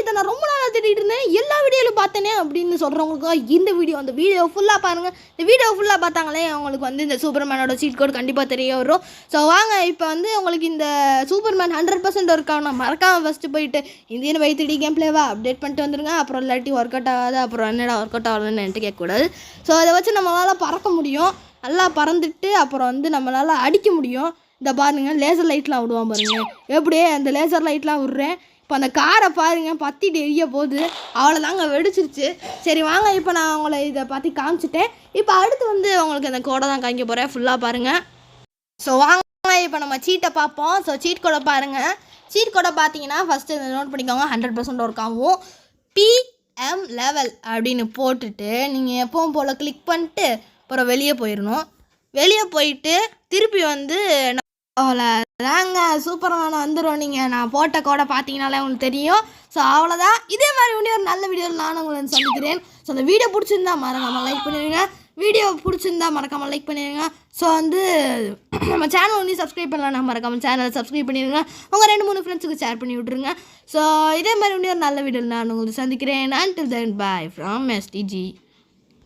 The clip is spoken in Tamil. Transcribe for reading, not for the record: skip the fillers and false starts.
இதை நான் ரொம்ப நாளாக தேடிட்டு இருந்தேன், எல்லா வீடியோவிலும் பார்த்தேனே அப்படின்னு சொல்கிறவங்களுக்கு இந்த வீடியோ, அந்த வீடியோ ஃபுல்லாக பாருங்கள். இந்த வீடியோ ஃபுல்லாக பார்த்தாங்களே அவங்களுக்கு வந்து இந்த சூப்பர்மேனோட சீட் கோட் கண்டிப்பாக தெரிய வரும். ஸோ வாங்க இப்போ வந்து உங்களுக்கு இந்த சூப்பர்மேன் 100% இருக்காங்க. மறக்காமல் ஃபஸ்ட்டு போயிட்டு இந்தியன் வைத்திடி கேம் பிளேவா அப்டேட் பண்ணிட்டு வந்துடுங்க. அப்புறம் இல்லாட்டி ஒர்க் அவுட் ஆகாது, அப்புறம் என்னடா ஒர்க் அவுட் ஆகலன்னு என்கிட்ட கேட்கக்கூடாது. ஸோ அதை வச்சு நம்மளால் பறக்க முடியும், நல்லா பறந்துட்டு அப்புறம் வந்து நம்மளால் அடிக்க முடியும். இந்த பாருங்கள் லேசர் லைட்லாம் விடுவான் பாருங்கள், எப்படியே அந்த லேசர் லைட்லாம் விட்றேன். இப்போ அந்த காரை பாருங்கள் பற்றிட்டு எரிய போகுது, அவ்வளோதாங்க வெடிச்சிருச்சு. சரி வாங்க இப்போ நான் உங்களை இதை பற்றி காமிச்சிட்டேன். இப்போ அடுத்து வந்து உங்களுக்கு அந்த கோடை தான் காமிக்க போகிறேன், ஃபுல்லாக பாருங்கள். ஸோ வாங்க இப்போ நம்ம சீட்டை பார்ப்போம். ஸோ சீட் கோடை பாருங்கள். சீட் கோடை பார்த்தீங்கன்னா ஃபஸ்ட்டு இதை நோட் பண்ணிக்கோங்க, 100% ஒர்க் ஆகும். PM லெவல் அப்படின்னு போட்டுட்டு நீங்கள் எப்பவும் போல் கிளிக் பண்ணிட்டு அப்புறம் வெளியே போயிடணும். வெளியே போயிட்டு திருப்பி வந்து அவ்வளோதாங்க சூப்பர்மேன் வந்துடும். நீங்கள் நான் போட்ட கோடை பார்த்தீங்கனாலே உங்களுக்கு தெரியும். ஸோ அவ்வளோதான். இதே மாதிரி ஒரு நல்ல வீடியோவில் நானும் உங்களை சந்திக்கிறேன். ஸோ அந்த வீடியோ பிடிச்சிருந்தா மறக்காமல் லைக் பண்ணிடுங்க. வீடியோ பிடிச்சிருந்தா மறக்காமல் லைக் பண்ணிடுங்க. ஸோ வந்து நம்ம சேனல் வந்து சப்ஸ்கிரைப் பண்ணலாம், மறக்காமல் சேனலை சப்ஸ்கிரைப் பண்ணிடுங்க. உங்கள் 2-3 ஃப்ரெண்ட்ஸுக்கு ஷேர் பண்ணி விட்ருங்க. ஸோ இதே மாதிரி ஒரு நல்ல வீடியோவில் நான் உங்களை சந்திக்கிறேன். Until then, bye from STG.